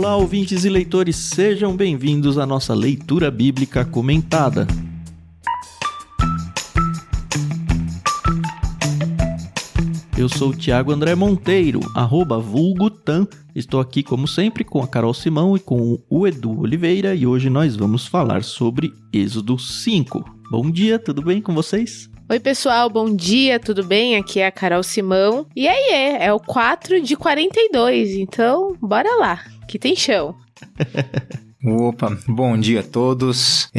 Olá, ouvintes e leitores, sejam bem-vindos à nossa leitura bíblica comentada. Eu sou o Thiago André Monteiro, @vulgotan. Estou aqui, como sempre, com a Carol Simão e com o Edu Oliveira, e hoje nós vamos falar sobre Êxodo 5. Bom dia, tudo bem com vocês? Oi pessoal, bom dia, tudo bem? Aqui é a Carol Simão. E aí, é o 4 de 42, então bora lá, que tem chão. Opa, bom dia a todos.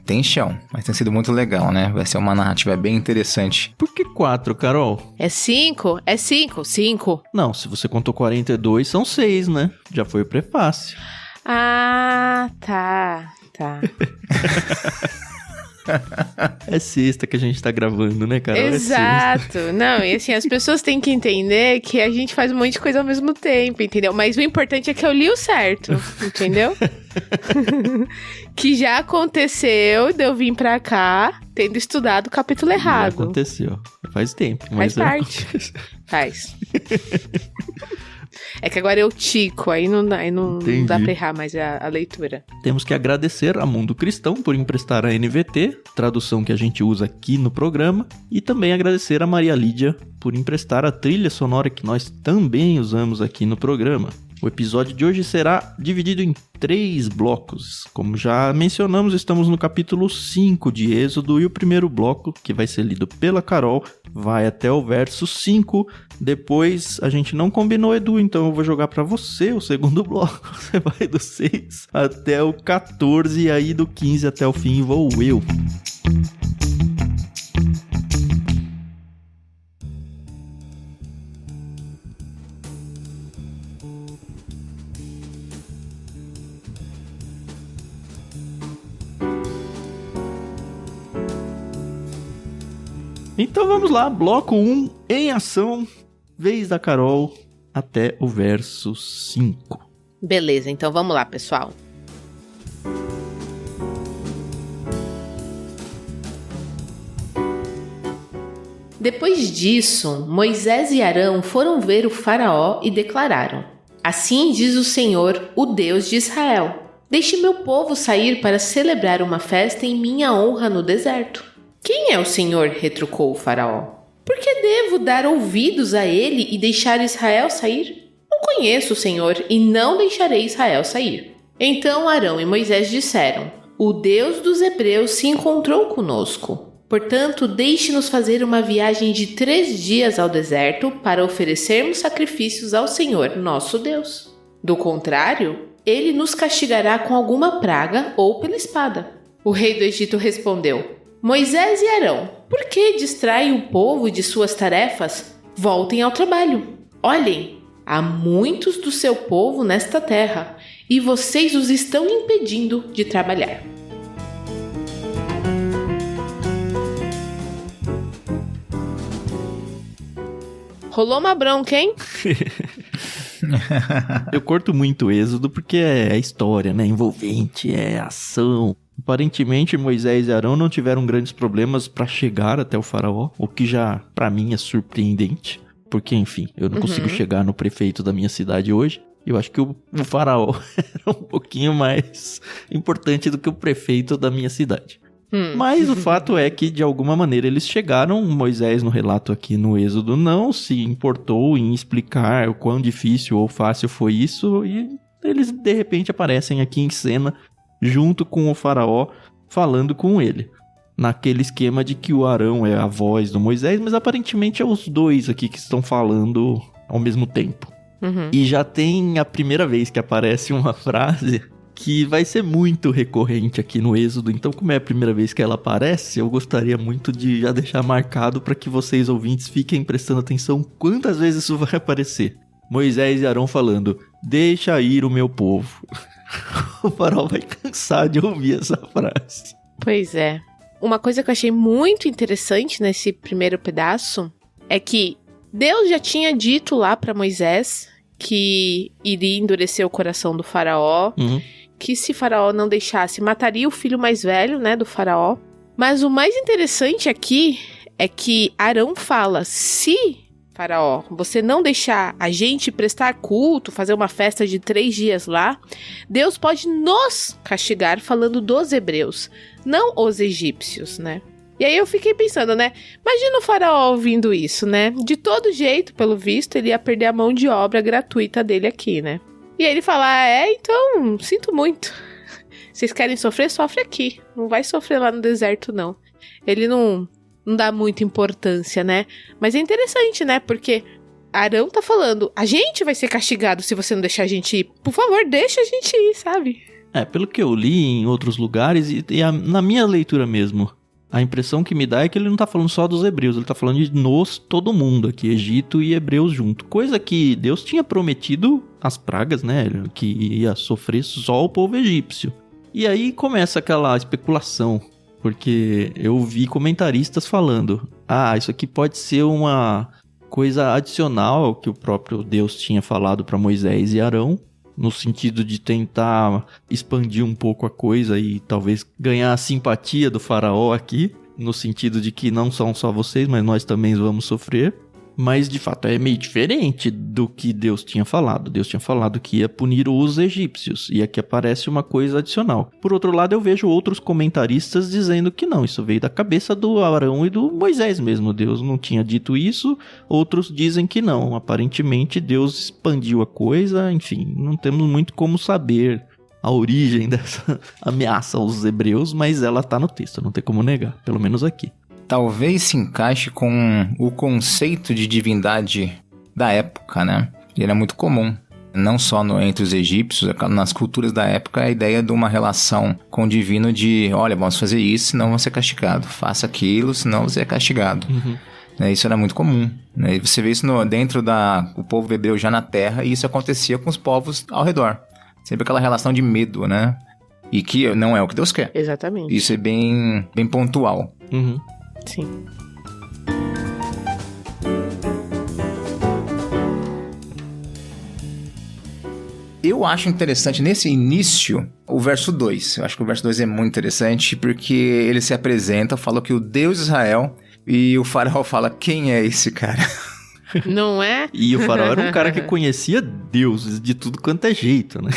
Tem chão, mas tem sido muito legal, né? Vai ser uma narrativa bem interessante. Por que 4, Carol? É 5? É 5. Não, se você contou 42, são 6, né? Já foi o prefácio. Ah, tá. É sexta que a gente tá gravando, né, Carol? Exato. Não, e assim, as pessoas têm que entender que a gente faz um monte de coisa ao mesmo tempo, entendeu? Mas o importante é que eu li o certo, entendeu? Que já aconteceu de eu vir pra cá tendo estudado o capítulo errado. Já aconteceu. Faz tempo. Faz parte. Faz. É que agora eu tico, aí não dá pra errar mais a leitura. Temos que agradecer a Mundo Cristão por emprestar a NVT, tradução que a gente usa aqui no programa, e também agradecer a Maria Lídia por emprestar a trilha sonora que nós também usamos aqui no programa. O episódio de hoje será dividido em 3 blocos. Como já mencionamos, estamos no capítulo 5 de Êxodo, e o primeiro bloco, que vai ser lido pela Carol, vai até o verso 5. Depois a gente não combinou, Edu, então eu vou jogar pra você o segundo bloco. Você vai do 6 até o 14, e aí do 15 até o fim vou eu. Então vamos lá, bloco 1 em ação, vez da Carol, até o verso 5. Beleza, então vamos lá, pessoal. Depois disso, Moisés e Arão foram ver o faraó e declararam: Assim diz o Senhor, o Deus de Israel: Deixe meu povo sair para celebrar uma festa em minha honra no deserto. Quem é o Senhor? Retrucou o faraó. Por que devo dar ouvidos a ele e deixar Israel sair? Não conheço o Senhor e não deixarei Israel sair. Então Arão e Moisés disseram: O Deus dos hebreus se encontrou conosco. Portanto, deixe-nos fazer uma viagem de 3 dias ao deserto para oferecermos sacrifícios ao Senhor, nosso Deus. Do contrário, ele nos castigará com alguma praga ou pela espada. O rei do Egito respondeu: Moisés e Arão, por que distraem o povo de suas tarefas? Voltem ao trabalho. Olhem, há muitos do seu povo nesta terra, e vocês os estão impedindo de trabalhar. Rolou uma bronca, hein? Eu curto muito o Êxodo porque é história, né? Envolvente, é ação. Aparentemente, Moisés e Arão não tiveram grandes problemas para chegar até o faraó, o que já, para mim, é surpreendente. Porque, enfim, eu não consigo chegar no prefeito da minha cidade hoje. Eu acho que o faraó era um pouquinho mais importante do que o prefeito da minha cidade. Mas o fato é que, de alguma maneira, eles chegaram. Moisés, no relato aqui no Êxodo, não se importou em explicar o quão difícil ou fácil foi isso. E eles, de repente, aparecem aqui em cena, junto com o faraó, falando com ele. Naquele esquema de que o Arão é a voz do Moisés, mas aparentemente é os dois aqui que estão falando ao mesmo tempo. E já tem a primeira vez que aparece uma frase que vai ser muito recorrente aqui no Êxodo. Então, como é a primeira vez que ela aparece, eu gostaria muito de já deixar marcado para que vocês, ouvintes, fiquem prestando atenção quantas vezes isso vai aparecer. Moisés e Arão falando: Deixa ir o meu povo. O faraó vai cansar de ouvir essa frase. Pois é. Uma coisa que eu achei muito interessante nesse primeiro pedaço é que Deus já tinha dito lá para Moisés que iria endurecer o coração do faraó, que se faraó não deixasse, mataria o filho mais velho, né, do faraó. Mas o mais interessante aqui é que Arão fala: se Faraó, você não deixar a gente prestar culto, fazer uma festa de 3 dias lá, Deus pode nos castigar, falando dos hebreus, não os egípcios, né? E aí eu fiquei pensando, né? Imagina o faraó ouvindo isso, né? De todo jeito, pelo visto, ele ia perder a mão de obra gratuita dele aqui, né? E aí ele fala, então, sinto muito. Vocês querem sofrer? Sofre aqui. Não vai sofrer lá no deserto, não. Ele não dá muita importância, né? Mas é interessante, né? Porque Arão tá falando, a gente vai ser castigado se você não deixar a gente ir. Por favor, deixa a gente ir, sabe? Pelo que eu li em outros lugares na minha leitura mesmo, a impressão que me dá é que ele não tá falando só dos hebreus, ele tá falando de todo mundo aqui, Egito e hebreus junto. Coisa que Deus tinha prometido as pragas, né? Que ia sofrer só o povo egípcio. E aí começa aquela especulação. Porque eu vi comentaristas falando, isso aqui pode ser uma coisa adicional ao que o próprio Deus tinha falado para Moisés e Arão, no sentido de tentar expandir um pouco a coisa e talvez ganhar a simpatia do faraó aqui, no sentido de que não são só vocês, mas nós também vamos sofrer. Mas, de fato, é meio diferente do que Deus tinha falado. Deus tinha falado que ia punir os egípcios. E aqui aparece uma coisa adicional. Por outro lado, eu vejo outros comentaristas dizendo que não. Isso veio da cabeça do Arão e do Moisés mesmo. Deus não tinha dito isso. Outros dizem que não. Aparentemente, Deus expandiu a coisa. Enfim, não temos muito como saber a origem dessa ameaça aos hebreus. Mas ela está no texto, não tem como negar. Pelo menos aqui. Talvez se encaixe com o conceito de divindade da época, né? E era muito comum, não só entre os egípcios, nas culturas da época, a ideia de uma relação com o divino de, olha, vamos fazer isso, senão vão ser castigado. Faça aquilo, senão você é castigado. Uhum. Isso era muito comum. Né? E você vê isso dentro do povo hebreu já na terra, e isso acontecia com os povos ao redor. Sempre aquela relação de medo, né? E que não é o que Deus quer. Exatamente. Isso é bem pontual. Uhum. Sim. Eu acho interessante nesse início o verso 2. Eu acho que o verso 2 é muito interessante porque ele se apresenta, fala que o Deus de Israel, e o faraó fala, quem é esse cara? Não é? E o faraó era um cara que conhecia deuses de tudo quanto é jeito, né?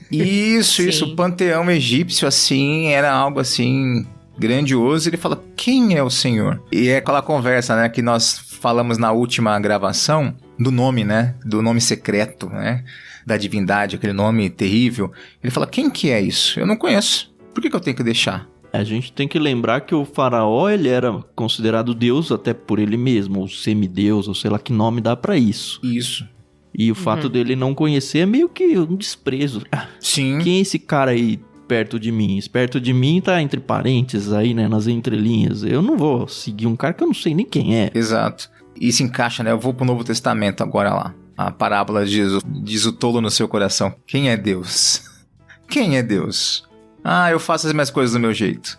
Isso. O panteão egípcio, assim, era algo assim grandioso. Ele fala, quem é o Senhor? E é aquela conversa, né, que nós falamos na última gravação do nome, né? Do nome secreto, né? Da divindade, aquele nome terrível. Ele fala, quem que é isso? Eu não conheço. Por que eu tenho que deixar? A gente tem que lembrar que o faraó, ele era considerado Deus até por ele mesmo, ou semideus, ou sei lá que nome dá pra isso. Isso. E o fato dele não conhecer é meio que um desprezo. Sim. Quem é esse cara aí perto de mim? Esse perto de mim tá entre parênteses aí, né, nas entrelinhas. Eu não vou seguir um cara que eu não sei nem quem é. Exato. E se encaixa, né? Eu vou pro Novo Testamento agora lá. A parábola de Jesus, diz o tolo no seu coração. Quem é Deus? Quem é Deus? Eu faço as minhas coisas do meu jeito.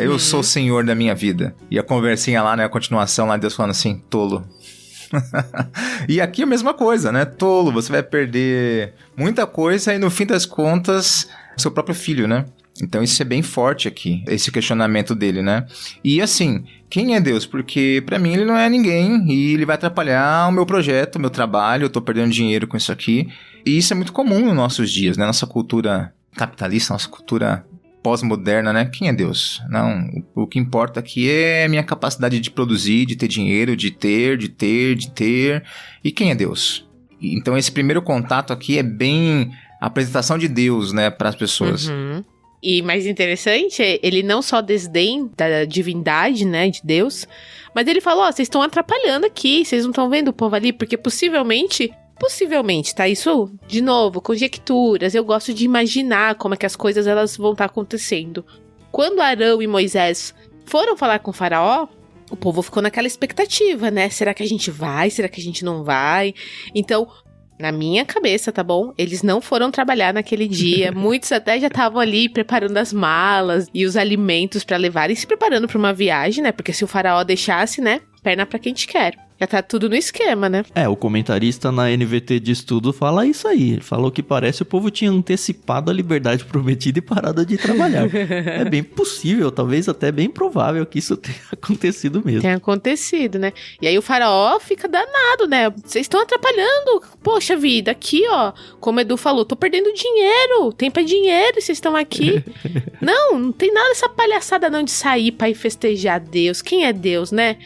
Eu sou o Senhor da minha vida. E a conversinha lá, né? A continuação lá, Deus falando assim, tolo. E aqui a mesma coisa, né? Tolo, você vai perder muita coisa e no fim das contas, seu próprio filho, né? Então isso é bem forte aqui, esse questionamento dele, né? E assim, quem é Deus? Porque pra mim ele não é ninguém e ele vai atrapalhar o meu projeto, o meu trabalho, eu tô perdendo dinheiro com isso aqui. E isso é muito comum nos nossos dias, né? Nossa cultura capitalista, nossa cultura pós-moderna, né? Quem é Deus? Não, o que importa aqui é a minha capacidade de produzir, de ter dinheiro, de ter. E quem é Deus? Então esse primeiro contato aqui é bem a apresentação de Deus, né, para as pessoas. Uhum. E mais interessante, ele não só desdém da divindade, né, de Deus, mas ele falou, vocês estão atrapalhando aqui, vocês não estão vendo o povo ali, porque possivelmente, tá, isso, de novo, conjecturas, eu gosto de imaginar como é que as coisas elas vão estar acontecendo. Quando Arão e Moisés foram falar com o faraó, o povo ficou naquela expectativa, né, será que a gente vai, será que a gente não vai? Então, na minha cabeça, tá bom? Eles não foram trabalhar naquele dia. Muitos até já estavam ali preparando as malas e os alimentos pra levarem, se preparando pra uma viagem, né? Porque se o faraó deixasse, né? Perna pra quem te quer. Já tá tudo no esquema, né? O comentarista na NVT de estudo fala isso aí. Ele falou que parece que o povo tinha antecipado a liberdade prometida e parado de trabalhar. É bem possível, talvez até bem provável que isso tenha acontecido mesmo. Tem acontecido, né? E aí o faraó fica danado, né? Vocês estão atrapalhando. Poxa vida, aqui, ó. Como o Edu falou, tô perdendo dinheiro. O tempo é dinheiro e vocês estão aqui. Não tem nada dessa palhaçada não de sair pra ir festejar Deus. Quem é Deus, né?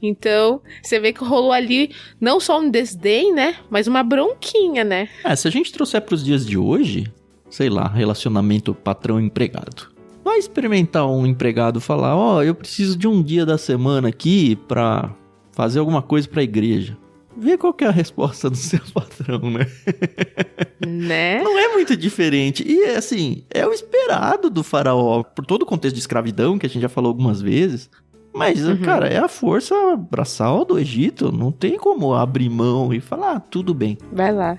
Então, você vê que rolou ali não só um desdém, né? Mas uma bronquinha, né? Se a gente trouxer pros dias de hoje, sei lá, relacionamento patrão-empregado. Vai experimentar um empregado falar, eu preciso de um dia da semana aqui pra fazer alguma coisa pra igreja. Vê qual que é a resposta do seu patrão, né? Né? Não é muito diferente. E, assim, é o esperado do faraó, por todo o contexto de escravidão, que a gente já falou algumas vezes. Mas, cara, é a força braçal do Egito. Não tem como abrir mão e falar, tudo bem. Vai lá.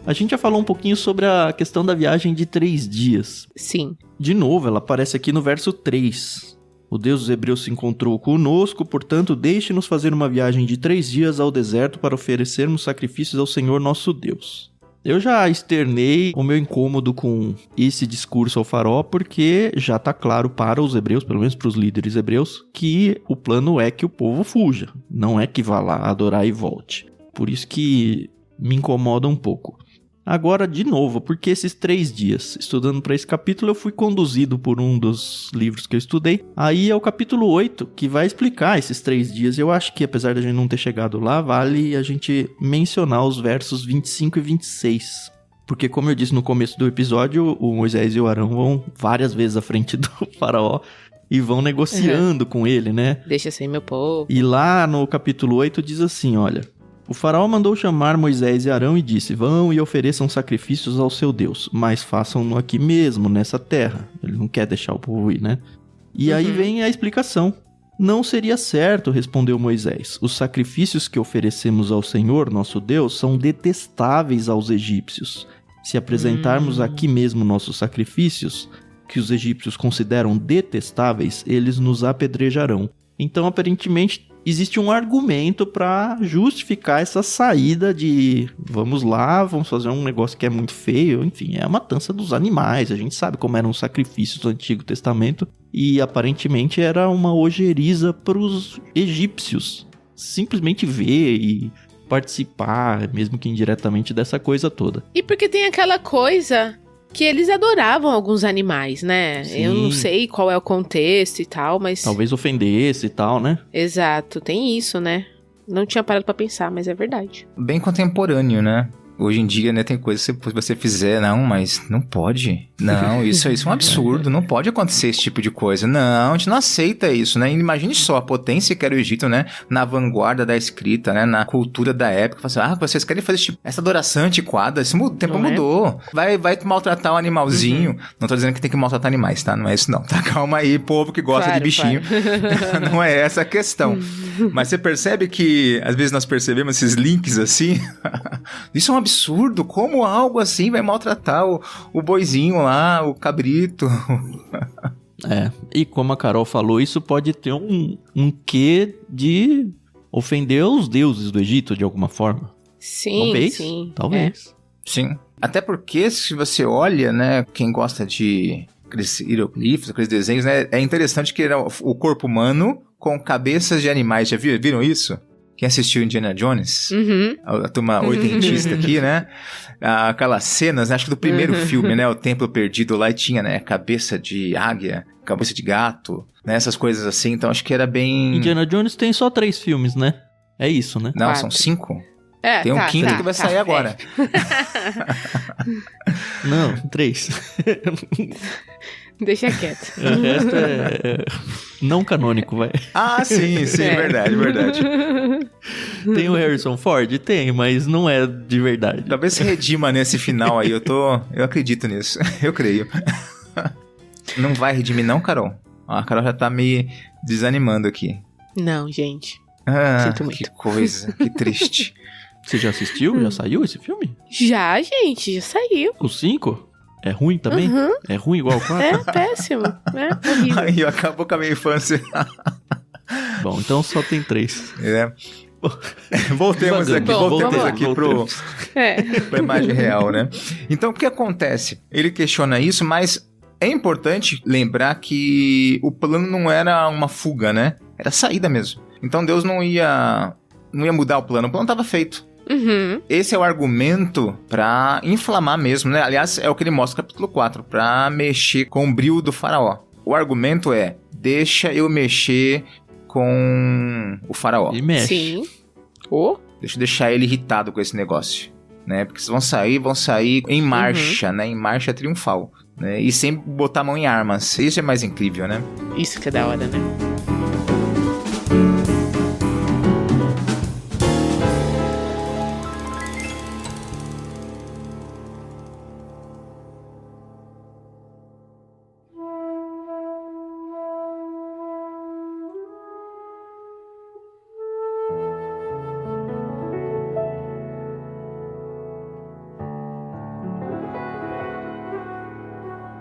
A gente já falou um pouquinho sobre a questão da viagem de 3 dias. Sim. De novo, ela aparece aqui no verso 3. O Deus dos Hebreus se encontrou conosco, portanto, deixe-nos fazer uma viagem de 3 dias ao deserto para oferecermos sacrifícios ao Senhor nosso Deus. Eu já externei o meu incômodo com esse discurso ao faraó, porque já tá claro para os hebreus, pelo menos para os líderes hebreus, que o plano é que o povo fuja, não é que vá lá adorar e volte. Por isso que me incomoda um pouco. Agora, de novo, porque esses 3 dias, estudando para esse capítulo, eu fui conduzido por um dos livros que eu estudei. Aí é o capítulo 8, que vai explicar esses 3 dias. Eu acho que, apesar de a gente não ter chegado lá, vale a gente mencionar os versos 25 e 26. Porque, como eu disse no começo do episódio, o Moisés e o Arão vão várias vezes à frente do faraó e vão negociando com ele, né? Deixa sem meu povo. E lá no capítulo 8 diz assim, olha... O faraó mandou chamar Moisés e Arão e disse, vão e ofereçam sacrifícios ao seu Deus, mas façam-no aqui mesmo, nessa terra. Ele não quer deixar o povo ir, né? E aí vem a explicação. Não seria certo, respondeu Moisés. Os sacrifícios que oferecemos ao Senhor, nosso Deus, são detestáveis aos egípcios. Se apresentarmos aqui mesmo nossos sacrifícios, que os egípcios consideram detestáveis, eles nos apedrejarão. Então, aparentemente, existe um argumento para justificar essa saída de vamos lá, vamos fazer um negócio que é muito feio. Enfim, é a matança dos animais. A gente sabe como eram os sacrifícios do Antigo Testamento e aparentemente era uma ojeriza para os egípcios. Simplesmente ver e participar, mesmo que indiretamente, dessa coisa toda. E porque tem aquela coisa... que eles adoravam alguns animais, né? Sim. Eu não sei qual é o contexto e tal, mas... Talvez ofendesse e tal, né? Exato, tem isso, né? Não tinha parado pra pensar, mas é verdade. Bem contemporâneo, né? Hoje em dia, né, tem coisas que você fizer, não, mas não pode. Não, isso é um absurdo, não pode acontecer esse tipo de coisa. Não, a gente não aceita isso, né? Imagine só a potência que era o Egito, né? Na vanguarda da escrita, né? Na cultura da época. Vocês querem fazer essa adoração antiquada? O tempo mudou. Vai maltratar o animalzinho. Não tô dizendo que tem que maltratar animais, tá? Não é isso não, tá? Calma aí, povo que gosta de bichinho. Claro. Não é essa a questão. Mas você percebe que, às vezes nós percebemos esses links assim... Isso é um absurdo, como algo assim vai maltratar o boizinho lá, o cabrito. E como a Carol falou, isso pode ter um quê de ofender os deuses do Egito de alguma forma. Sim, Talvez. Sim. Até porque, se você olha, né, quem gosta de aqueles hieroglifos, aqueles desenhos, né, é interessante que era o corpo humano com cabeças de animais. Já viram isso? Quem assistiu Indiana Jones, a turma oitentista aqui, né? Aquelas cenas, né? Acho que do primeiro filme, né? O Templo Perdido lá, e tinha, né? Cabeça de águia, cabeça de gato, né? Essas coisas assim. Então acho que era bem... Indiana Jones tem só 3 filmes, né? É isso, né? Não, 4. são 5. É, tem um quinto que vai sair agora. Não, 3. Deixa quieto. O resto é não canônico, vai. Ah, sim, verdade. Tem o Harrison Ford? Tem, mas não é de verdade. Talvez se redima nesse final aí, eu acredito nisso, eu creio. Não vai redimir não, Carol? A Carol já tá me desanimando aqui. Não, gente. Sinto muito. Que coisa, que triste. Você já assistiu? Já saiu esse filme? Já, gente, já saiu. O 5? É ruim também? Uhum. É ruim igual o 4? É péssimo, né? Horrível. Aí acabou com a minha infância. Bom, então só tem 3. Voltemos aqui pra imagem real, né? Então, o que acontece? Ele questiona isso, mas é importante lembrar que o plano não era uma fuga, né? Era saída mesmo. Então, Deus não ia mudar o plano estava feito. Uhum. Esse é o argumento pra inflamar mesmo, né? Aliás, é o que ele mostra no capítulo 4, pra mexer com o brio do faraó. O argumento é, deixa eu mexer com o faraó. E mexe. Sim. Deixa eu deixar ele irritado com esse negócio, né? Porque vocês vão sair em marcha, né? Em marcha triunfal, né? E sem botar a mão em armas. Isso é mais incrível, né? Isso que é da hora, né?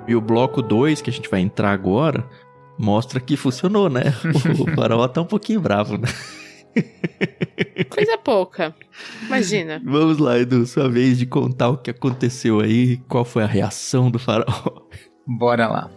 E o bloco 2, que a gente vai entrar agora, mostra que funcionou, né? O faraó tá um pouquinho bravo, né? Coisa pouca. Imagina. Vamos lá, Edu, sua vez de contar o que aconteceu aí, qual foi a reação do faraó. Bora lá.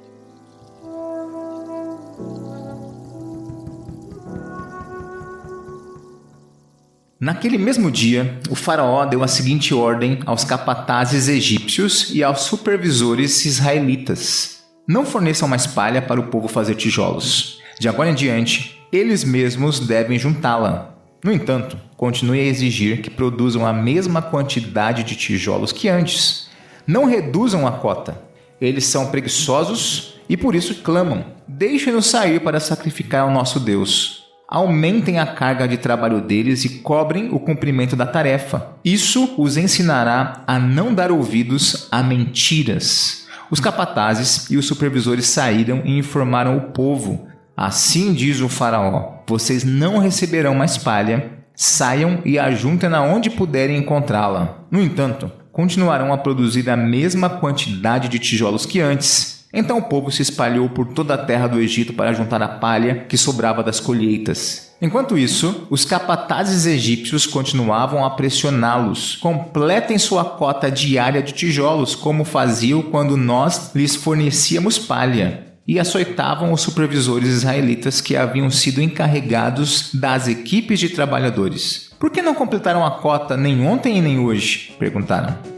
Naquele mesmo dia, o faraó deu a seguinte ordem aos capatazes egípcios e aos supervisores israelitas: não forneçam mais palha para o povo fazer tijolos. De agora em diante, eles mesmos devem juntá-la. No entanto, continue a exigir que produzam a mesma quantidade de tijolos que antes. Não reduzam a cota. Eles são preguiçosos e por isso clamam: deixem-nos sair para sacrificar ao nosso Deus. Aumentem a carga de trabalho deles e cobrem o cumprimento da tarefa. Isso os ensinará a não dar ouvidos a mentiras. Os capatazes e os supervisores saíram e informaram o povo: assim diz o faraó, vocês não receberão mais palha, saiam e ajuntem-na onde puderem encontrá-la. No entanto, continuarão a produzir a mesma quantidade de tijolos que antes. Então o povo se espalhou por toda a terra do Egito para juntar a palha que sobrava das colheitas. Enquanto isso, os capatazes egípcios continuavam a pressioná-los. Completem sua cota diária de tijolos, como faziam quando nós lhes fornecíamos palha. E açoitavam os supervisores israelitas que haviam sido encarregados das equipes de trabalhadores. Por que não completaram a cota nem ontem e nem hoje? Perguntaram.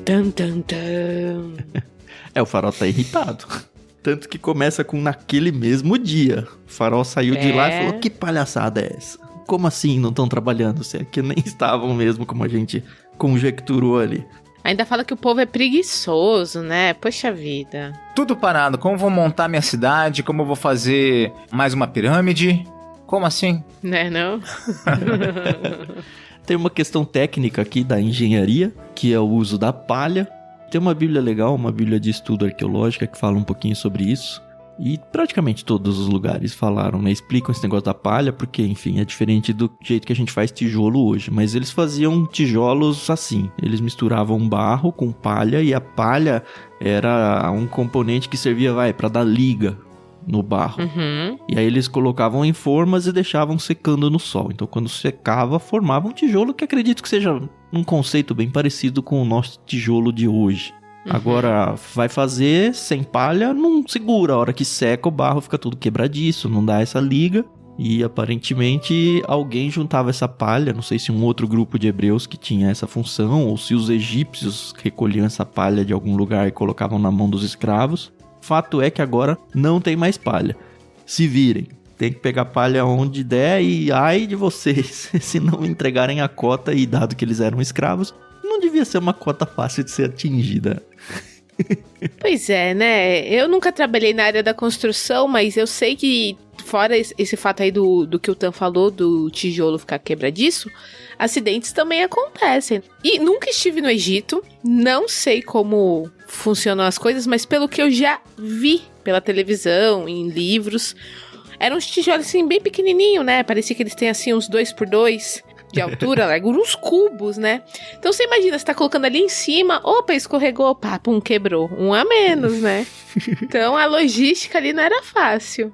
Tum, tum, tum. O faraó tá irritado. Tanto que começa com naquele mesmo dia. O faraó saiu de lá e falou: que palhaçada é essa? Como assim não estão trabalhando? Se é que nem estavam mesmo, como a gente conjecturou ali. Ainda fala que o povo é preguiçoso, né? Poxa vida. Tudo parado. Como vou montar minha cidade? Como eu vou fazer mais uma pirâmide? Como assim? Né, não? Tem uma questão técnica aqui da engenharia, que é o uso da palha. Tem uma bíblia legal, uma bíblia de estudo arqueológica que fala um pouquinho sobre isso. E praticamente todos os lugares falaram, né? Explicam esse negócio da palha, porque, enfim, é diferente do jeito que a gente faz tijolo hoje. Mas eles faziam tijolos assim. Eles misturavam barro com palha e a palha era um componente que servia, para dar liga no barro. Uhum. E aí eles colocavam em formas e deixavam secando no sol. Então quando secava, formava um tijolo que acredito que seja um conceito bem parecido com o nosso tijolo de hoje. Uhum. Agora, vai fazer sem palha, não segura. A hora que seca o barro fica tudo quebradiço, não dá essa liga. E aparentemente alguém juntava essa palha, não sei se um outro grupo de hebreus que tinha essa função, ou se os egípcios recolhiam essa palha de algum lugar e colocavam na mão dos escravos. Fato é que agora não tem mais palha. Se virem, tem que pegar palha onde der e ai de vocês se não entregarem a cota. E dado que eles eram escravos, não devia ser uma cota fácil de ser atingida. Pois é, né? Eu nunca trabalhei na área da construção, mas eu sei que, fora esse fato aí do que o Tan falou, do tijolo ficar quebradiço, acidentes também acontecem. E nunca estive no Egito, não sei como funcionam as coisas, mas pelo que eu já vi pela televisão, em livros, Eram uns tijolos assim, bem pequenininho, né? Parecia que eles têm assim uns 2x2 de altura, uns cubos, né? Então você imagina, você tá colocando ali em cima, opa, escorregou, pá, pum, quebrou. Um a menos, né? Então a logística ali não era fácil.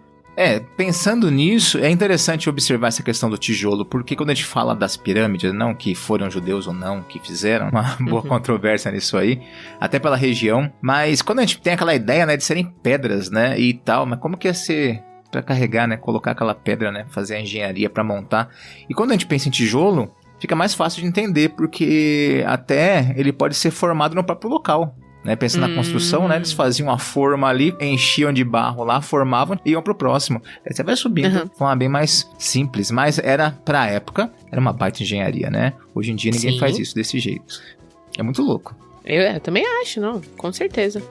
Pensando nisso, é interessante observar essa questão do tijolo, porque quando a gente fala das pirâmides, não que foram judeus ou não que fizeram, uma boa controvérsia nisso aí, até pela região, mas quando a gente tem aquela ideia, né, de serem pedras, né, e tal, mas como que ia ser pra carregar, né, colocar aquela pedra, né, fazer a engenharia pra montar, e quando a gente pensa em tijolo, fica mais fácil de entender, porque até ele pode ser formado no próprio local. Né, pensando na construção, né, eles faziam uma forma ali, enchiam de barro lá, formavam e iam pro próximo. Aí você vai subindo de forma bem mais simples, mas era, pra época, era uma baita engenharia, né? Hoje em dia ninguém faz isso desse jeito. É muito louco. Eu também acho, não, com certeza.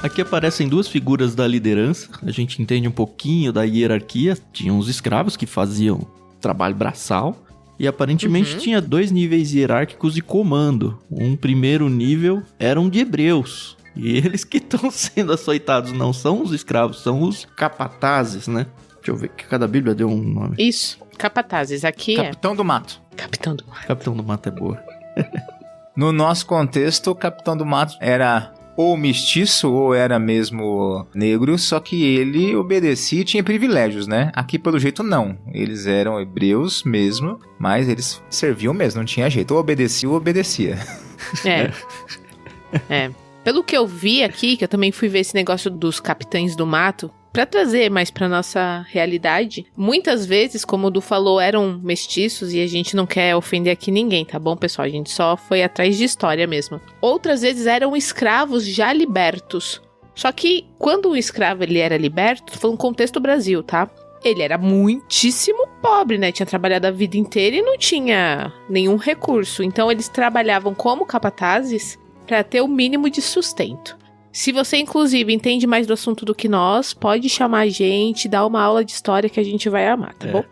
Aqui aparecem duas figuras da liderança, a gente entende um pouquinho da hierarquia. Tinha os escravos que faziam trabalho braçal, e aparentemente tinha 2 níveis hierárquicos de comando. Um primeiro nível eram de hebreus, e eles que estão sendo açoitados não são os escravos, são os capatazes, né? Deixa eu ver, que cada bíblia deu um nome. Isso, capatazes, aqui Capitão do Mato. Capitão do Mato. Capitão do Mato é boa. No nosso contexto, o Capitão do Mato era ou mestiço, ou era mesmo negro, só que ele obedecia e tinha privilégios, né? Aqui, pelo jeito, não. Eles eram hebreus mesmo, mas eles serviam mesmo, não tinha jeito. Ou obedecia ou obedecia. Pelo que eu vi aqui, que eu também fui ver esse negócio dos capitães do mato, pra trazer mais pra nossa realidade, muitas vezes, como o Du falou, eram mestiços e a gente não quer ofender aqui ninguém, tá bom, pessoal? A gente só foi atrás de história mesmo. Outras vezes eram escravos já libertos. Só que quando o escravo ele era liberto, tô falando contexto Brasil, tá? Ele era muitíssimo pobre, né? Tinha trabalhado a vida inteira e não tinha nenhum recurso. Então eles trabalhavam como capatazes pra ter o mínimo de sustento. Se você, inclusive, entende mais do assunto do que nós, pode chamar a gente, dar uma aula de história que a gente vai amar, tá bom?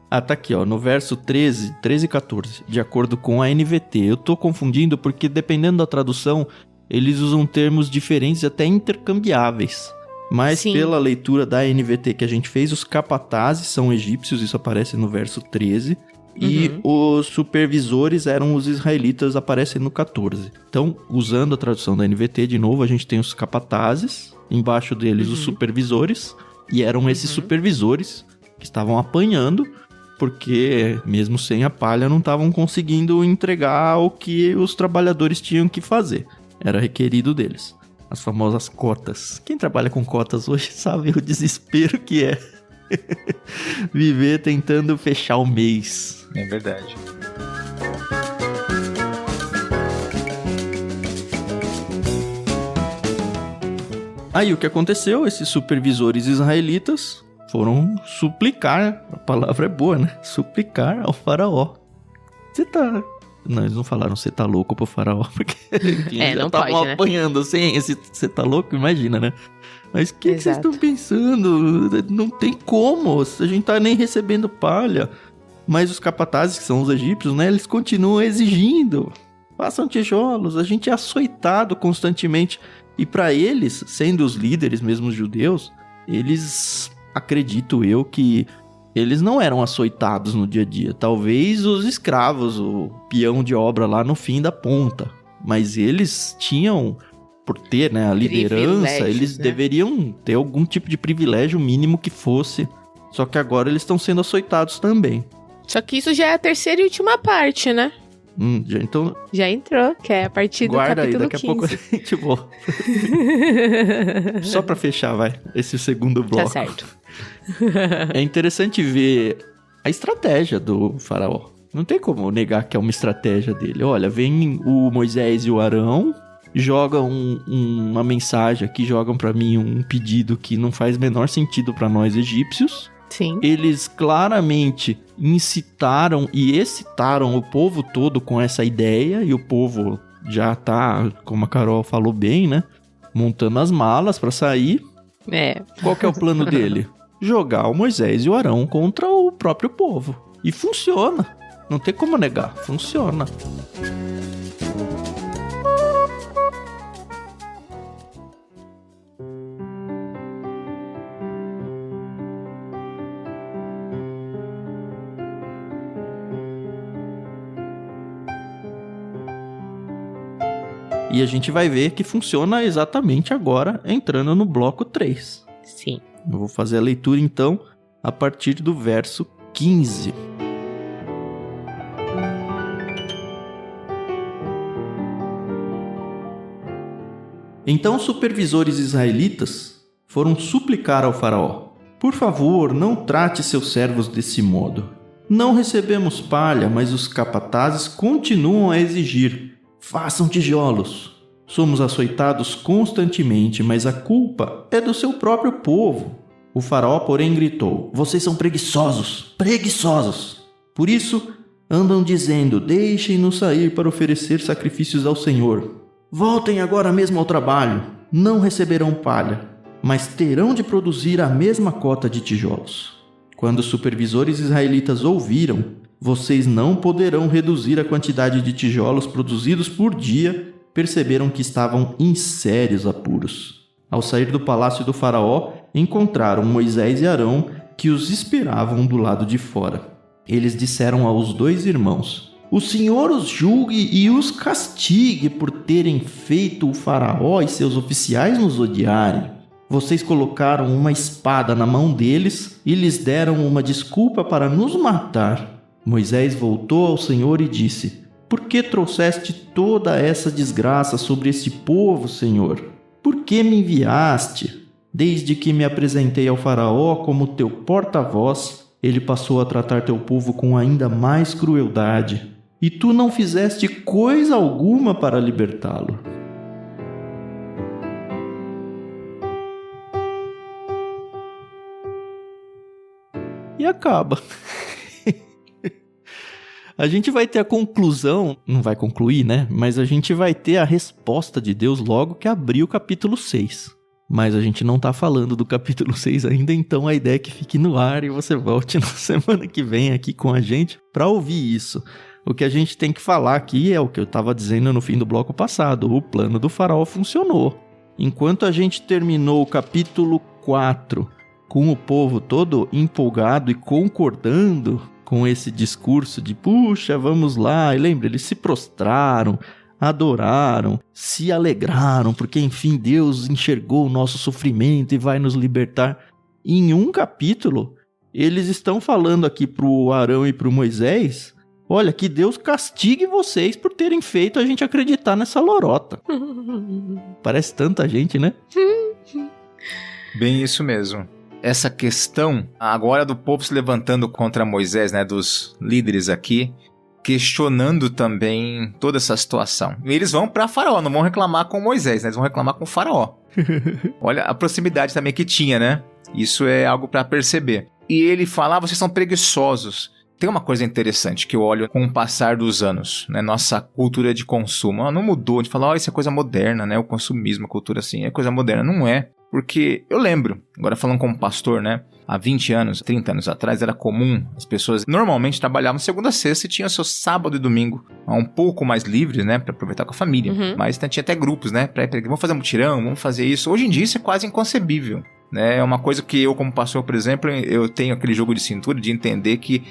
Tá aqui, ó, no verso 13 e 14, de acordo com a NVT. Eu tô confundindo porque, dependendo da tradução, eles usam termos diferentes, até intercambiáveis. Mas pela leitura da NVT que a gente fez, os capatazes são egípcios, isso aparece no verso 13. E os supervisores eram os israelitas, aparecem no 14. Então, usando a tradução da NVT, de novo, a gente tem os capatazes, embaixo deles os supervisores, e eram esses supervisores que estavam apanhando, porque mesmo sem a palha não estavam conseguindo entregar o que os trabalhadores tinham que fazer. Era requerido deles. As famosas cotas. Quem trabalha com cotas hoje sabe o desespero que é viver tentando fechar o mês. É verdade. Aí o que aconteceu? Esses supervisores israelitas foram suplicar, a palavra é boa, né? Suplicar ao faraó. Você tá... Não, eles não falaram você tá louco pro faraó, porque já estavam apanhando assim, esse você tá louco, imagina, né? Mas o que vocês estão pensando? Não tem como, a gente tá nem recebendo palha. Mas os capatazes, que são os egípcios, né? Eles continuam exigindo. Façam tijolos, a gente é açoitado constantemente. E para eles, sendo os líderes, mesmo os judeus, eles, acredito eu, que eles não eram açoitados no dia a dia. Talvez os escravos, o peão de obra lá no fim da ponta. Mas eles tinham, por ter, né, a liderança, eles deveriam ter algum tipo de privilégio mínimo que fosse. Só que agora eles estão sendo açoitados também. Só que isso já é a terceira e última parte, né? Já entrou, que é a partir do capítulo 15. Guarda aí, daqui a pouco a gente volta. Só pra fechar, vai, esse segundo bloco. Tá certo. É interessante ver a estratégia do faraó. Não tem como negar que é uma estratégia dele. Olha, vem o Moisés e o Arão, jogam uma mensagem aqui, jogam pra mim um pedido que não faz menor sentido pra nós egípcios. Sim. Eles claramente incitaram e excitaram o povo todo com essa ideia, e o povo já tá, como a Carol falou bem, né, montando as malas pra sair. Qual que é o plano dele? Jogar o Moisés e o Arão contra o próprio povo. E funciona. Não tem como negar. Funciona. E a gente vai ver que funciona exatamente agora, entrando no bloco 3. Sim. Eu vou fazer a leitura, então, a partir do verso 15. Então os supervisores israelitas foram suplicar ao faraó: por favor, não trate seus servos desse modo. Não recebemos palha, mas os capatazes continuam a exigir: façam tijolos. Somos açoitados constantemente, mas a culpa é do seu próprio povo. O faraó, porém, gritou: vocês são preguiçosos, preguiçosos. Por isso, andam dizendo: deixem-nos sair para oferecer sacrifícios ao Senhor. Voltem agora mesmo ao trabalho. Não receberão palha, mas terão de produzir a mesma cota de tijolos. Quando os supervisores israelitas ouviram: vocês não poderão reduzir a quantidade de tijolos produzidos por dia, perceberam que estavam em sérios apuros. Ao sair do palácio do faraó, encontraram Moisés e Arão, que os esperavam do lado de fora. Eles disseram aos 2 irmãos: o Senhor os julgue e os castigue por terem feito o faraó e seus oficiais nos odiarem. Vocês colocaram uma espada na mão deles e lhes deram uma desculpa para nos matar. Moisés voltou ao Senhor e disse: por que trouxeste toda essa desgraça sobre esse povo, Senhor? Por que me enviaste? Desde que me apresentei ao faraó como teu porta-voz, ele passou a tratar teu povo com ainda mais crueldade. E tu não fizeste coisa alguma para libertá-lo. E acaba. A gente vai ter a conclusão, não vai concluir, né? Mas a gente vai ter a resposta de Deus logo que abrir o capítulo 6. Mas a gente não tá falando do capítulo 6 ainda, então a ideia é que fique no ar e você volte na semana que vem aqui com a gente para ouvir isso. O que a gente tem que falar aqui é o que eu estava dizendo no fim do bloco passado: o plano do faraó funcionou. Enquanto a gente terminou o capítulo 4 com o povo todo empolgado e concordando com esse discurso de puxa, vamos lá, e lembra, eles se prostraram, adoraram, se alegraram, porque enfim Deus enxergou o nosso sofrimento e vai nos libertar. Em um capítulo, eles estão falando aqui pro Arão e pro Moisés: olha, que Deus castigue vocês por terem feito a gente acreditar nessa lorota. Parece tanta gente, né? Bem isso mesmo. Essa questão agora do povo se levantando contra Moisés, né, dos líderes aqui, questionando também toda essa situação. E eles vão para Faraó, não vão reclamar com Moisés, né? Eles vão reclamar com Faraó. Olha a proximidade também que tinha, né? Isso é algo para perceber. E ele fala: vocês são preguiçosos. Tem uma coisa interessante que eu olho com o passar dos anos, né? Nossa cultura de consumo não mudou. A gente fala: isso é coisa moderna, né? O consumismo, a cultura assim, é coisa moderna. Não é. Porque eu lembro, agora falando como pastor, né? Há 20 anos, 30 anos atrás, era comum, as pessoas normalmente trabalhavam segunda a sexta e tinham seu sábado e domingo um pouco mais livres, né? Para aproveitar com a família. Mas tinha até grupos, né? Vamos fazer mutirão, vamos fazer isso. Hoje em dia isso é quase inconcebível, né? É uma coisa que eu, como pastor, por exemplo, eu tenho aquele jogo de cintura de entender que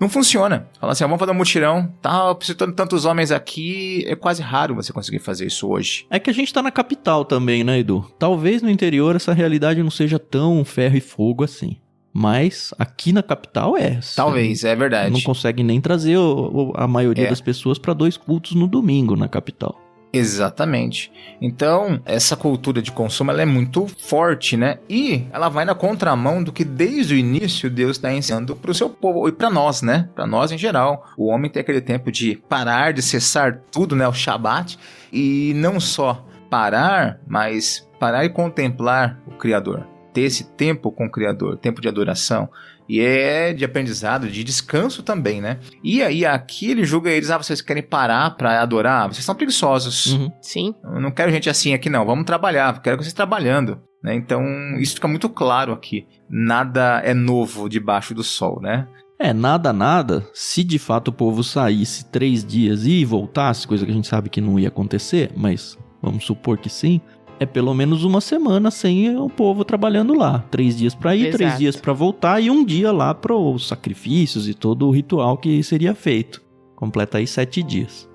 não funciona. Fala assim: vamos fazer um mutirão, tá, precisando de tantos homens aqui, é quase raro você conseguir fazer isso hoje. É que a gente tá na capital também, né, Edu? Talvez no interior essa realidade não seja tão ferro e fogo assim. Mas aqui na capital é. Talvez, é verdade. Não consegue nem trazer a maioria das pessoas para 2 cultos no domingo na capital. Exatamente. Então, essa cultura de consumo, ela é muito forte, né? E ela vai na contramão do que desde o início Deus está ensinando para o seu povo e para nós, né? Para nós em geral. O homem tem aquele tempo de parar, de cessar tudo, né? O Shabat. E não só parar, mas parar e contemplar o Criador. Ter esse tempo com o Criador, tempo de adoração. E é de aprendizado, de descanso também, né? E aí aqui ele julga eles: vocês querem parar pra adorar? Vocês são preguiçosos. Sim. Eu não quero gente assim aqui não, vamos trabalhar, quero vocês trabalhando, né? Então isso fica muito claro aqui. Nada é novo debaixo do sol, né? Nada, se de fato o povo saísse 3 dias e voltasse, coisa que a gente sabe que não ia acontecer, mas vamos supor que sim, é pelo menos uma semana sem o povo trabalhando lá. 3 dias para ir, 3 dias para voltar e 1 dia lá para os sacrifícios e todo o ritual que seria feito. Completa aí 7 dias.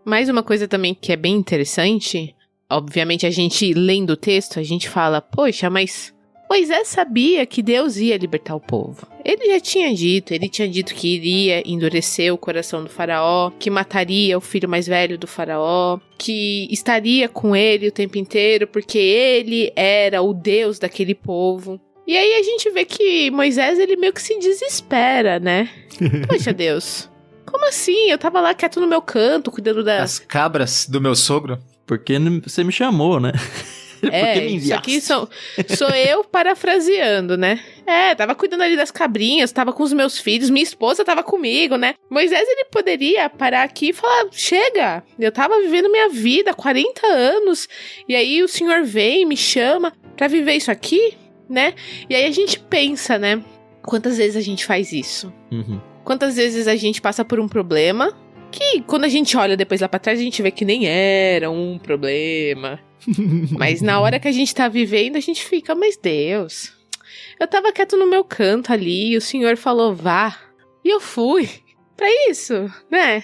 Mais uma coisa também que é bem interessante, obviamente a gente lendo o texto, a gente fala, poxa, mas Moisés sabia que Deus ia libertar o povo. Ele já tinha dito que iria endurecer o coração do faraó, que mataria o filho mais velho do faraó, que estaria com ele o tempo inteiro, porque ele era o Deus daquele povo. E aí a gente vê que Moisés, ele meio que se desespera, né? Poxa, Deus, como assim? Eu tava lá quieto no meu canto, cuidando As cabras do meu sogro. Porque você me chamou, né? Isso aqui sou eu parafraseando, né? Tava cuidando ali das cabrinhas, tava com os meus filhos, minha esposa tava comigo, né? Moisés, ele poderia parar aqui e falar, chega, eu tava vivendo minha vida há 40 anos, e aí o Senhor vem e me chama pra viver isso aqui, né? E aí a gente pensa, né? Quantas vezes a gente faz isso? Uhum. Quantas vezes a gente passa por um problema que, quando a gente olha depois lá pra trás, a gente vê que nem era um problema. Mas na hora que a gente tá vivendo, a gente fica, mas Deus, eu tava quieto no meu canto ali, e o Senhor falou, vá, e eu fui. Pra isso, né?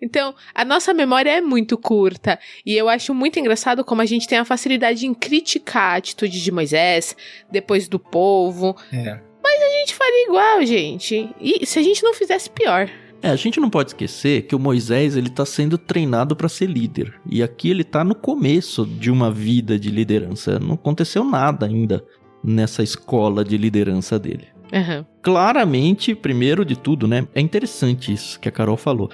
Então, a nossa memória é muito curta. E eu acho muito engraçado como a gente tem a facilidade em criticar a atitude de Moisés, depois do povo. Mas a gente faria igual, gente. E se a gente não fizesse, pior. A gente não pode esquecer que o Moisés, ele tá sendo treinado para ser líder. E aqui ele tá no começo de uma vida de liderança. Não aconteceu nada ainda nessa escola de liderança dele. Uhum. Claramente, primeiro de tudo, né? É interessante isso que a Carol falou.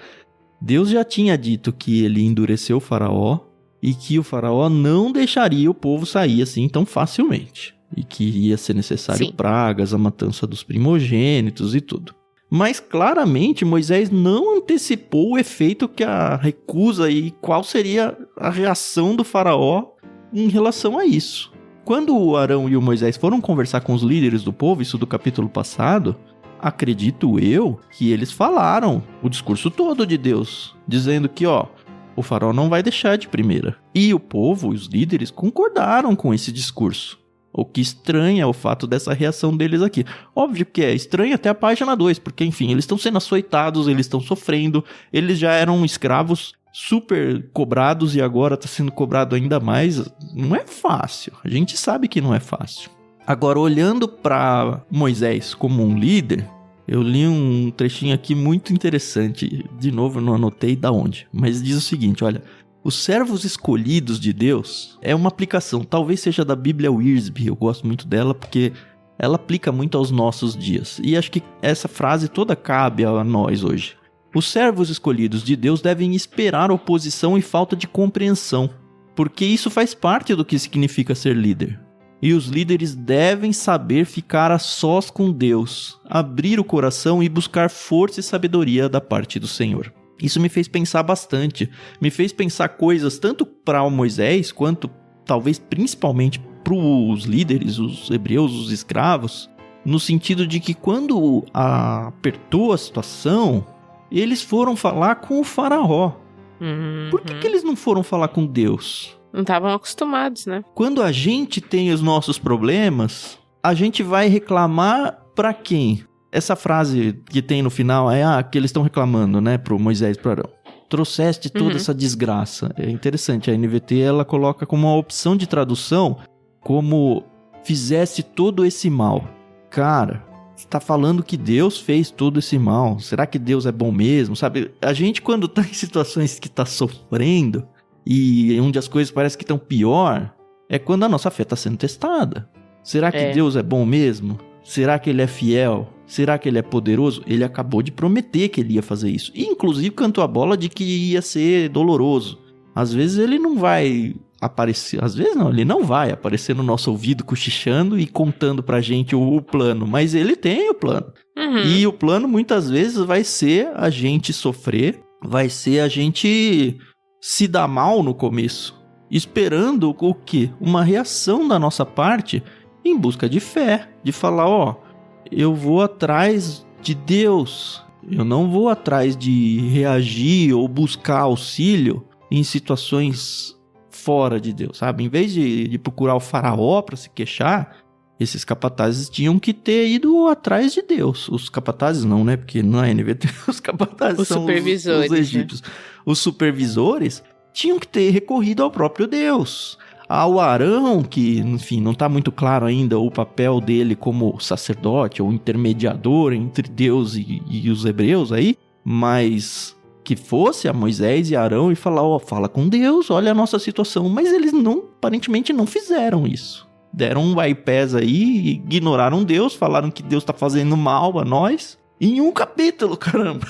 Deus já tinha dito que ele endureceu o faraó e que o faraó não deixaria o povo sair assim tão facilmente. E que ia ser necessário pragas, a matança dos primogênitos e tudo. Mas claramente Moisés não antecipou o efeito que a recusa e qual seria a reação do faraó em relação a isso. Quando o Arão e o Moisés foram conversar com os líderes do povo, isso do capítulo passado, acredito eu que eles falaram o discurso todo de Deus, dizendo que o faraó não vai deixar de primeira. E o povo, os líderes, concordaram com esse discurso. O que estranha o fato dessa reação deles aqui. Óbvio que é estranho até a página 2, porque, enfim, eles estão sendo açoitados, eles estão sofrendo, eles já eram escravos super cobrados e agora está sendo cobrado ainda mais. Não é fácil, a gente sabe que não é fácil. Agora, olhando para Moisés como um líder, eu li um trechinho aqui muito interessante. De novo, eu não anotei da onde, mas diz o seguinte, olha... Os servos escolhidos de Deus é uma aplicação, talvez seja da Bíblia Wiersbe, eu gosto muito dela porque ela aplica muito aos nossos dias. E acho que essa frase toda cabe a nós hoje. Os servos escolhidos de Deus devem esperar oposição e falta de compreensão, porque isso faz parte do que significa ser líder. E os líderes devem saber ficar a sós com Deus, abrir o coração e buscar força e sabedoria da parte do Senhor. Isso me fez pensar bastante, me fez pensar coisas tanto para o Moisés, quanto talvez principalmente para os líderes, os hebreus, os escravos, no sentido de que quando apertou a situação, eles foram falar com o faraó. Por que eles não foram falar com Deus? Não estavam acostumados, né? Quando a gente tem os nossos problemas, a gente vai reclamar para quem? Essa frase que tem no final é que eles estão reclamando, né, pro Moisés e pro Arão. Trouxeste toda essa desgraça. É interessante, a NVT ela coloca como uma opção de tradução como fizesse todo esse mal. Cara, você tá falando que Deus fez todo esse mal. Será que Deus é bom mesmo? Sabe, a gente quando tá em situações que tá sofrendo e onde as coisas parecem que estão pior, é quando a nossa fé tá sendo testada. Será que Deus é bom mesmo? Será que ele é fiel? Será que ele é poderoso? Ele acabou de prometer que ele ia fazer isso. E, inclusive, cantou a bola de que ia ser doloroso. Às vezes ele não vai aparecer... Às vezes não, ele não vai aparecer no nosso ouvido cochichando e contando pra gente o plano. Mas ele tem o plano. E o plano, muitas vezes, vai ser a gente sofrer. Vai ser a gente se dar mal no começo. Esperando o quê? Uma reação da nossa parte em busca de fé. De falar, eu vou atrás de Deus. Eu não vou atrás de reagir ou buscar auxílio em situações fora de Deus, sabe? Em vez de procurar o faraó para se queixar, Esses capatazes tinham que ter ido atrás de Deus. Os capatazes não, né? Porque na NVT os capatazes são os egípcios. Né? Os supervisores tinham que ter recorrido ao próprio Deus. Ao Arão, que, enfim, não está muito claro ainda o papel dele como sacerdote ou intermediador entre Deus e os hebreus aí, mas que fosse a Moisés e Arão e falar, fala com Deus, olha a nossa situação. Mas eles aparentemente não fizeram isso. Deram um bypass aí, ignoraram Deus, falaram que Deus tá fazendo mal a nós. Em um capítulo, caramba.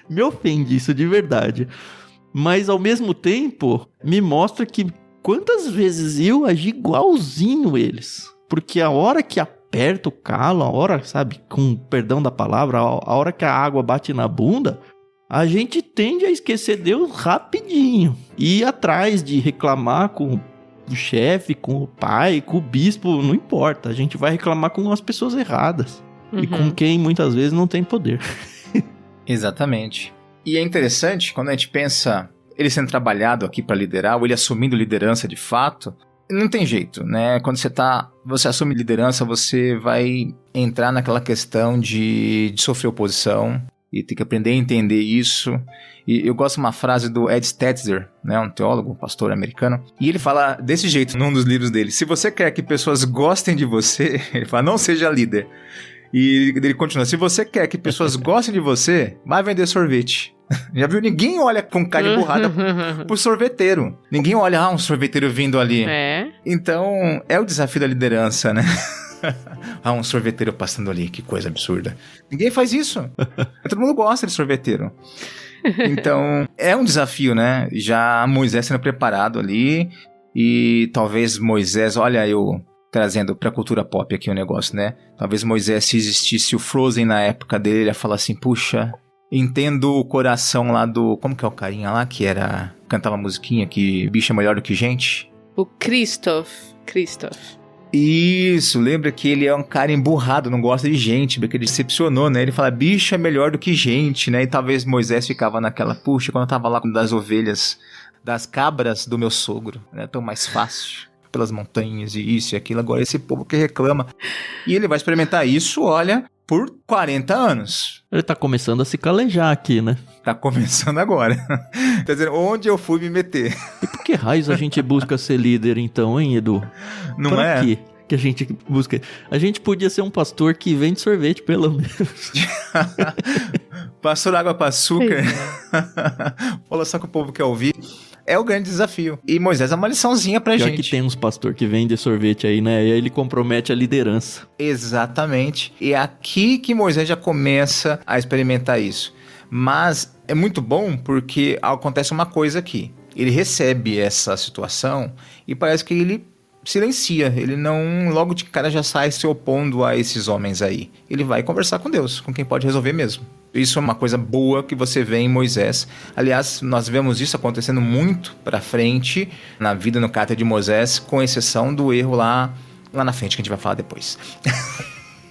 Me ofende isso de verdade. Mas ao mesmo tempo, me mostra que quantas vezes eu agi igualzinho eles. Porque a hora que aperta o calo, a hora, sabe, com perdão da palavra, a hora que a água bate na bunda, a gente tende a esquecer Deus rapidinho. E ir atrás de reclamar com o chefe, com o pai, com o bispo, não importa. A gente vai reclamar com as pessoas erradas. E com quem muitas vezes não tem poder. Exatamente. E é interessante, quando a gente pensa ele sendo trabalhado aqui para liderar, ou ele assumindo liderança de fato, não tem jeito, né? Quando você assume liderança, você vai entrar naquela questão de sofrer oposição e ter que aprender a entender isso. E eu gosto de uma frase do Ed Stetzer, né, um teólogo, um pastor americano, e ele fala desse jeito num dos livros dele: se você quer que pessoas gostem de você, ele fala, não seja líder. E ele continua, se você quer que pessoas gostem de você, vai vender sorvete. Já viu? Ninguém olha com cara de borrada pro sorveteiro. Ninguém olha, um sorveteiro vindo ali. Então, é o desafio da liderança, né? Um sorveteiro passando ali, que coisa absurda. Ninguém faz isso. Todo mundo gosta de sorveteiro. Então, é um desafio, né? Já Moisés sendo preparado ali. E talvez Moisés, olha eu trazendo pra cultura pop aqui o negócio, né? Talvez Moisés, se existisse o Frozen na época dele, ele ia falar assim, puxa, entendo o coração lá do... Como que é o carinha lá que cantava musiquinha que bicho é melhor do que gente? O Christoph. Isso, lembra que ele é um cara emburrado, não gosta de gente, porque ele decepcionou, né? Ele fala, bicho é melhor do que gente, né? E talvez Moisés ficava naquela, puxa, quando eu tava lá com das ovelhas, das cabras do meu sogro, né? Tão mais fácil, pelas montanhas e isso e aquilo, agora esse povo que reclama. E ele vai experimentar isso, olha, por 40 anos. Ele tá começando a se calejar aqui, né? Tá começando agora. Tá dizendo, onde eu fui me meter? E por que raios a gente busca ser líder então, hein, Edu? Não pra é? Quê que a gente busca? A gente podia ser um pastor que vende sorvete, pelo menos. Pastor água para açúcar. Olha só que o povo quer ouvir. É o grande desafio. E Moisés é uma liçãozinha pra gente. Pior que tem uns pastor que vende sorvete aí, né? E aí ele compromete a liderança. Exatamente. E é aqui que Moisés já começa a experimentar isso. Mas é muito bom porque acontece uma coisa aqui. Ele recebe essa situação e parece que ele silencia. Ele não, logo de cara, já sai se opondo a esses homens aí. Ele vai conversar com Deus, com quem pode resolver mesmo. Isso é uma coisa boa que você vê em Moisés. Aliás, nós vemos isso acontecendo muito pra frente na vida, no caráter de Moisés, com exceção do erro lá na frente, que a gente vai falar depois.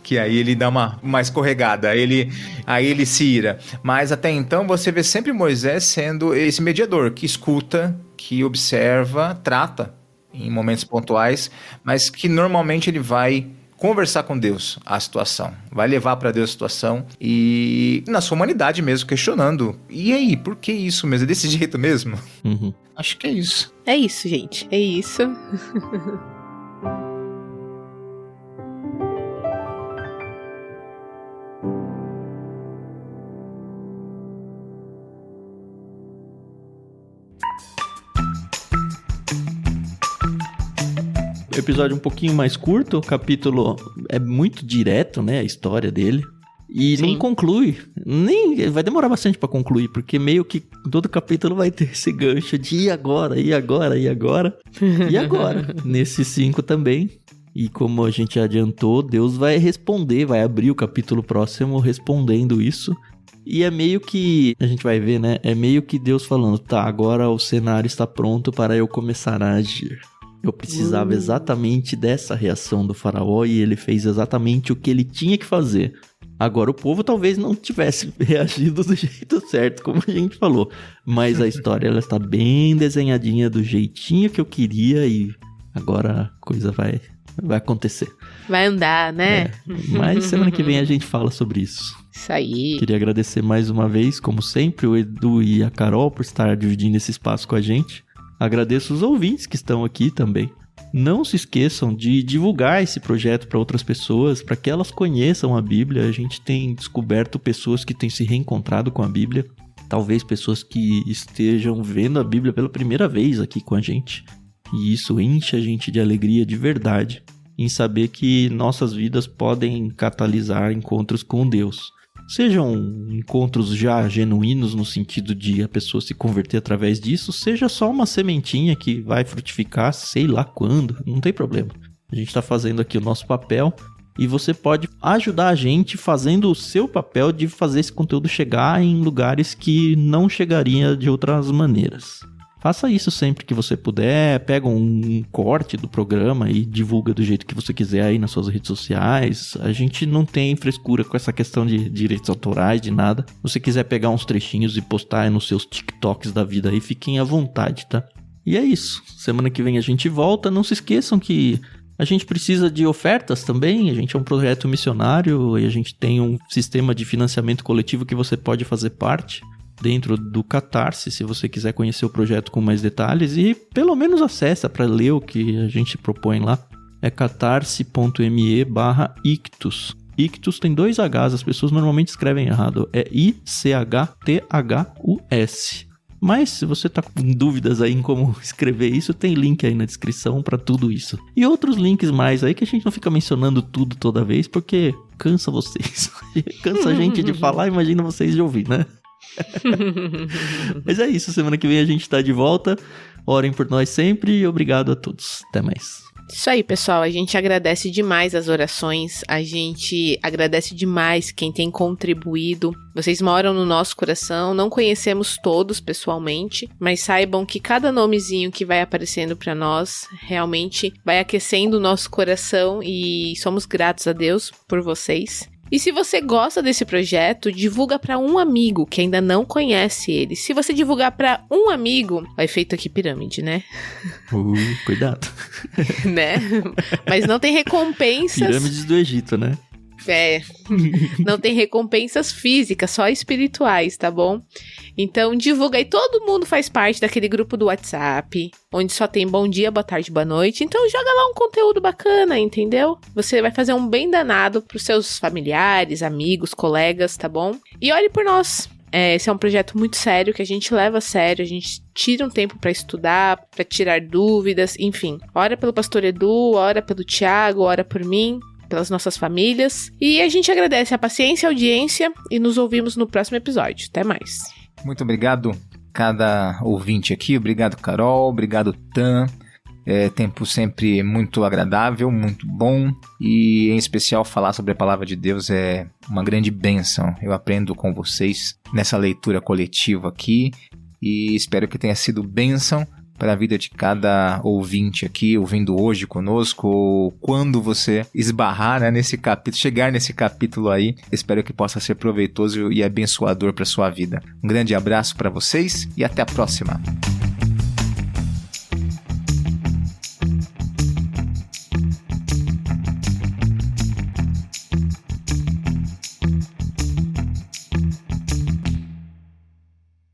Que aí ele dá uma escorregada, aí ele se ira. Mas até então você vê sempre Moisés sendo esse mediador que escuta, que observa, trata em momentos pontuais, mas que normalmente ele vai conversar com Deus a situação, vai levar para Deus a situação e na sua humanidade mesmo, questionando. E aí, por que isso mesmo? É desse jeito mesmo? Uhum. Acho que é isso. É isso, gente. É isso. Episódio um pouquinho mais curto, o capítulo é muito direto, né, a história dele, e Sim. não conclui, vai demorar bastante pra concluir, porque meio que todo capítulo vai ter esse gancho de e agora, nesses 5 também, e como a gente adiantou, Deus vai responder, vai abrir o capítulo próximo respondendo isso, e é meio que, a gente vai ver, né, é meio que Deus falando, tá, agora o cenário está pronto para eu começar a agir. Eu precisava exatamente dessa reação do faraó e ele fez exatamente o que ele tinha que fazer. Agora o povo talvez não tivesse reagido do jeito certo, como a gente falou. Mas a história ela está bem desenhadinha do jeitinho que eu queria e agora a coisa vai vai acontecer. Vai andar, né? Mas semana que vem a gente fala sobre isso. Isso aí. Queria agradecer mais uma vez, como sempre, o Edu e a Carol por estar dividindo esse espaço com a gente. Agradeço os ouvintes que estão aqui também. Não se esqueçam de divulgar esse projeto para outras pessoas, para que elas conheçam a Bíblia. A gente tem descoberto pessoas que têm se reencontrado com a Bíblia. Talvez pessoas que estejam vendo a Bíblia pela primeira vez aqui com a gente. E isso enche a gente de alegria de verdade em saber que nossas vidas podem catalisar encontros com Deus. Sejam encontros já genuínos no sentido de a pessoa se converter através disso, seja só uma sementinha que vai frutificar sei lá quando, não tem problema. A gente está fazendo aqui o nosso papel e você pode ajudar a gente fazendo o seu papel de fazer esse conteúdo chegar em lugares que não chegaria de outras maneiras. Faça isso sempre que você puder, pega um corte do programa e divulga do jeito que você quiser aí nas suas redes sociais. A gente não tem frescura com essa questão de direitos autorais, de nada. Se você quiser pegar uns trechinhos e postar aí nos seus TikToks da vida aí, fiquem à vontade, tá? E é isso. Semana que vem a gente volta. Não se esqueçam que a gente precisa de ofertas também. A gente é um projeto missionário e a gente tem um sistema de financiamento coletivo que você pode fazer parte dentro do Catarse, se você quiser conhecer o projeto com mais detalhes e pelo menos acessa para ler o que a gente propõe lá. É catarse.me/ictus. Ictus tem 2 Hs, as pessoas normalmente escrevem errado. É ICHTHUS. Mas se você tá com dúvidas aí em como escrever isso, tem link aí na descrição para tudo isso. E outros links mais aí que a gente não fica mencionando tudo toda vez, porque cansa vocês. Cansa a gente de falar, imagina vocês de ouvir, né? Mas é isso, semana que vem a gente tá de volta. Orem por nós sempre e obrigado a todos. Até mais. Isso aí, pessoal, a gente agradece demais as orações, a gente agradece demais quem tem contribuído. Vocês moram no nosso coração, não conhecemos todos pessoalmente, mas saibam que cada nomezinho que vai aparecendo para nós realmente vai aquecendo o nosso coração e somos gratos a Deus por vocês. E se você gosta desse projeto, divulga para um amigo que ainda não conhece ele. Se você divulgar para um amigo, é feito aqui pirâmide, né? Cuidado. Né? Mas não tem recompensas. Pirâmides do Egito, né? Não tem recompensas físicas, só espirituais, tá bom? Então divulga aí, todo mundo faz parte daquele grupo do WhatsApp, onde só tem bom dia, boa tarde, boa noite. Então joga lá um conteúdo bacana, entendeu? Você vai fazer um bem danado pros seus familiares, amigos, colegas, tá bom? E olhe por nós. Esse é um projeto muito sério, que a gente leva a sério, a gente tira um tempo pra estudar, pra tirar dúvidas, enfim. Ora pelo pastor Edu, ora pelo Thiago, ora por mim, pelas nossas famílias. E a gente agradece a paciência e a audiência e nos ouvimos no próximo episódio. Até mais. Muito obrigado cada ouvinte aqui. Obrigado, Carol. Obrigado, Tan. Tempo sempre muito agradável, muito bom. E em especial falar sobre a palavra de Deus é uma grande bênção. Eu aprendo com vocês nessa leitura coletiva aqui. E espero que tenha sido bênção para a vida de cada ouvinte aqui, ouvindo hoje conosco, ou quando você esbarrar, né, nesse capítulo, chegar nesse capítulo aí, espero que possa ser proveitoso e abençoador para sua vida. Um grande abraço para vocês e até a próxima.